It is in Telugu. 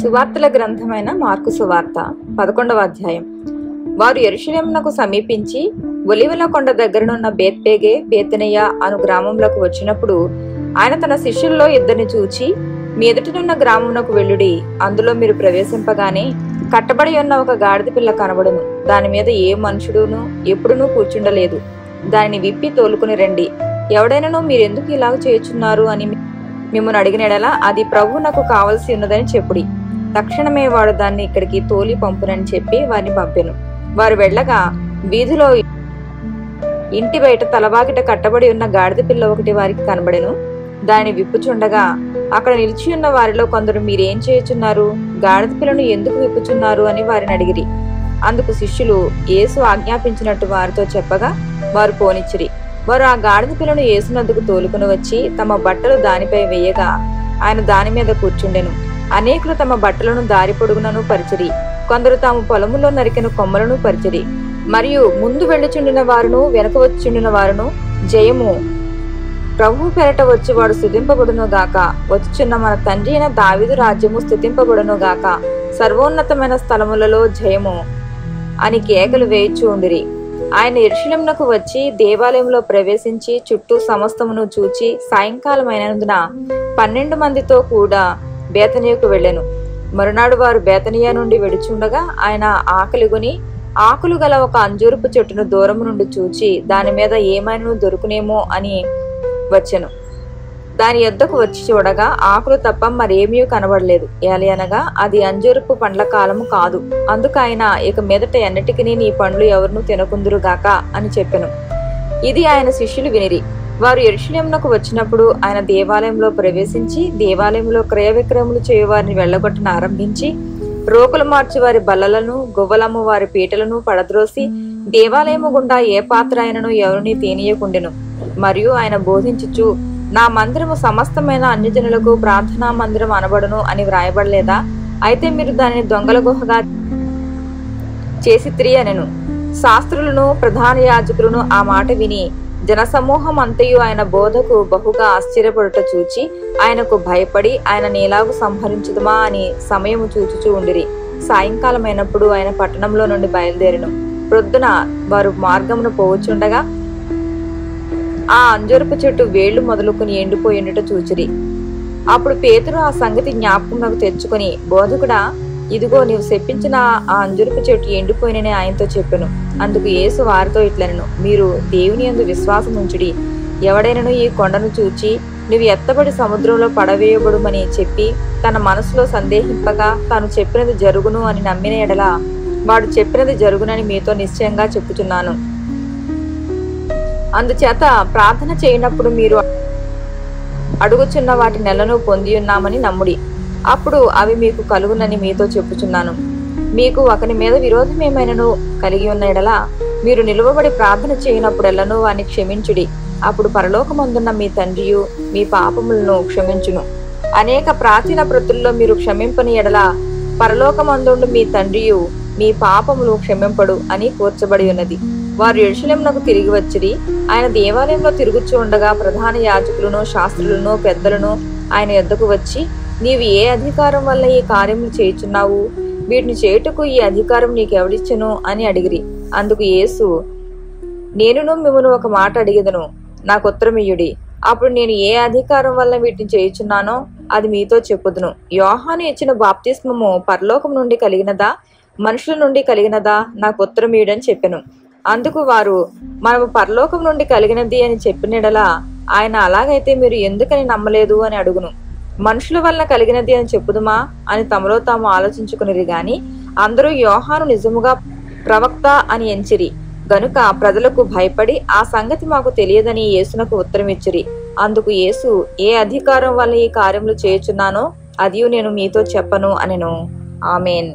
సువార్తల గ్రంథమైన మార్కు సువార్త 11వ అధ్యాయం. వారు యెరూషలేమునకు సమీపించి ఒలీవల కొండ దగ్గరనున్న బేత్పేగే బేతనియ అను గ్రామంలోకి వచ్చినప్పుడు ఆయన తన శిష్యుల్లో ఇద్దరిని చూచి, మీ ఎదుటనున్న గ్రామమునకు వెళ్ళుడి, అందులో మీరు ప్రవేశింపగానే కట్టబడి ఉన్న ఒక గాడిద పిల్ల కనబడును. దాని మీద ఏ మనుషుడును ఎప్పుడునూ కూర్చుండలేదు. దానిని విప్పి తోలుకుని రండి. ఎవడైనాను మీరెందుకు ఇలాగ చేయుచున్నారు అని మిమ్మల్ని అడిగినడలా అది ప్రభువు నాకు కావలసి ఉన్నదని చెప్పుడి. తక్షణమే వాడు దాన్ని ఇక్కడికి తోలి పంపునని చెప్పి వారిని పంపెను. వారు వెళ్ళగా వీధిలో ఇంటి బయట తలవాకిట కట్టబడి ఉన్న గాడిద పిల్ల ఒకటి వారికి కనబడెను. దాన్ని విప్పుచుండగా అక్కడ నిలిచి ఉన్న వారిలో కొందరు, మీరేం చేయుచున్నారు? గాడిద పిల్లను ఎందుకు విప్పుచున్నారు అని వారిని అడిగిరి. అందుకు శిష్యులు యేసు ఆజ్ఞాపించినట్టు వారితో చెప్పగా వారు పోనిచ్చిరి. వారు ఆ గాడిద పిల్లను యేసునద్దకు తోలుకుని వచ్చి తమ బట్టలు దానిపై వేయగా ఆయన దాని మీద కూర్చుండెను. అనేకులు తమ బట్టలను దారి పొడుగునను పరిచిరి. కొందరు తాము పొలములో నరికిన కొమ్మలను పరిచిరి. మరియు ముందు వెళ్ళుచుండిన వారును వెనక వచ్చుండిన వారును, జయము, ప్రభువు పెరట వచ్చేవాడు స్తుతింపబడును గాక, వచ్చుచున్న మన తండ్రి అయిన దావీదు రాజ్యము స్తుతింపబడును గాక, సర్వోన్నతమైన స్థలములలో జయము అని కేకలు వేయిచూ ఉండిరి. ఆయన యెరూషలేమునకు వచ్చి దేవాలయంలో ప్రవేశించి చుట్టూ సమస్తమును చూచి సాయంకాలమైనందున 12 మందితో కూడా బేతనియకు వెళ్ళెను. మరునాడు వారు బేతనియా నుండి వెడుచుండగా ఆయన ఆకలిగొని ఆకులు గల ఒక అంజూరపు చెట్టును దూరము నుండి చూచి దాని మీద ఏమైనా దొరుకునేమో అని వచ్చెను. దాని యొద్దకు వచ్చి చూడగా ఆకులు తప్ప మరేమీ కనబడలేదు. ఏలయనగా అది అంజూరపు పండ్ల కాలము కాదు. అందుకు ఆయన, ఇక మీదట ఎన్నటికి నీ పండ్లు ఎవరునూ తినకుందురుగాక అని చెప్పెను. ఇది ఆయన శిష్యులు వినిరి. వారు యెరూషలేమునకు వచ్చినప్పుడు ఆయన దేవాలయంలో ప్రవేశించి దేవాలయంలో క్రయ విక్రయములు చేయువారిని వెళ్ళగొట్టన ఆరంభించి రోకులు మార్చి వారి బల్లలను గువ్వలము వారి పీటలను పడద్రోసి దేవాలయము గుండా ఏ పాత్ర అయినను ఎవరిని తీనియకుండెను. మరియు ఆయన బోధించుచు, నా మందిరము సమస్తమైన అన్యజనులకు ప్రార్థనా మందిరం అనబడును అని వ్రాయబడలేదా? అయితే మీరు దానిని దొంగల గుహగా చేసిత్రి అనెను. శాస్త్రులను ప్రధాన యాజకులను ఆ మాట విని జనసమూహం అంతయు ఆయన బోధకు బహుగా ఆశ్చర్యపడుట చూచి ఆయనకు భయపడి ఆయన నేలాగు సంహరించుదుమా అని సమయము చూచుచూ ఉండిరి. సాయంకాలమైనప్పుడు ఆయన పట్టణంలో నుండి బయలుదేరెను. ప్రొద్దున వారు మార్గమును పోవచ్చుండగా ఆ అంజూరపు చెట్టు వేళ్లు మొదలుకొని ఎండిపోయినట్టు చూచిరి. అప్పుడు పేతురు ఆ సంగతి జ్ఞాపకం తెచ్చుకొని, బోధకుడా, ఇదిగో నీవు చెప్పించిన ఆ అంజూరపు చెట్టు ఎండిపోయినని ఆయనతో చెప్పెను. అందుకు యేసు వారితో ఇట్లనెను, మీరు దేవుని యందు విశ్వాసం ఉంచుడి. ఎవడైనను ఈ కొండను చూచి నువ్వు ఎత్తబడి సముద్రంలో పడవేయబడుమని చెప్పి తన మనసులో సందేహింపగా తాను చెప్పినది జరుగును అని నమ్మిన ఎడల వాడు చెప్పినది జరుగునని మీతో నిశ్చయంగా చెప్పుచున్నాను. అందుచేత ప్రార్థన చేయనప్పుడు మీరు అడుగుచున్న వాటి నెలను పొంది ఉన్నామని నమ్ముడి. అప్పుడు అవి మీకు కలుగునని మీతో చెప్పుచున్నాను. మీకు ఒకని మీద విరోధం ఏమైనను కలిగి ఉన్న ఎడలా మీరు నిలువబడి ప్రార్థన చేయనప్పుడెల్లను వాని క్షమించుడి. అప్పుడు పరలోకమందున్న మీ తండ్రియు మీ పాపములను క్షమించును. అనేక ప్రాచీన ప్రతుల్లో మీరు క్షమింపని ఎడలా పరలోకమందుండు మీ తండ్రియు మీ పాపములు క్షమింపడు అని కూర్చబడి ఉన్నది. వారు యెరూషలేమునకు తిరిగి వచ్చిరి. ఆయన దేవాలయంలో తిరుగుచూ ఉండగా ప్రధాన యాజకులను శాస్త్రులను పెద్దలను ఆయన యొద్దకు వచ్చి, నీవు ఏ అధికారం వల్ల ఈ కార్యములు చేయుచున్నావు? వీటిని చేయుటకు ఈ అధికారం నీకెవడిచ్చెను అని అడిగిరి. అందుకు యేసు, నేనును మిమ్మును ఒక మాట అడిగెదను, నాకు ఉత్తరమియ్యుడి. అప్పుడు నేను ఏ అధికారం వల్ల వీటిని చేయుచున్నానో అది మీతో చెప్పుదును. యోహాను ఇచ్చిన బాప్తిస్మము పరలోకం నుండి కలిగినదా మనుషుల నుండి కలిగినదా? నాకు ఉత్తరమియ్యుడని చెప్పెను. అందుకు వారు, మనము పరలోకం నుండి కలిగినది అని చెప్పినడలా ఆయన, అలాగైతే మీరు ఎందుకని నమ్మలేదు అని అడుగును. మనుషుల వలన కలిగినది అని చెప్పుదుమా అని తమలో తాము ఆలోచించుకునిరి గాని అందరూ యోహాను నిజముగా ప్రవక్త అని ఎంచిరి గనుక ప్రజలకు భయపడి ఆ సంగతి మాకు తెలియదని యేసునకు ఉత్తరమిచ్చిరి. అందుకు యేసు, ఏ అధికారం వల్ల ఈ కార్యములు చేయుచున్నానో అదియు నేను మీతో చెప్పను అనెను. ఆమేన్.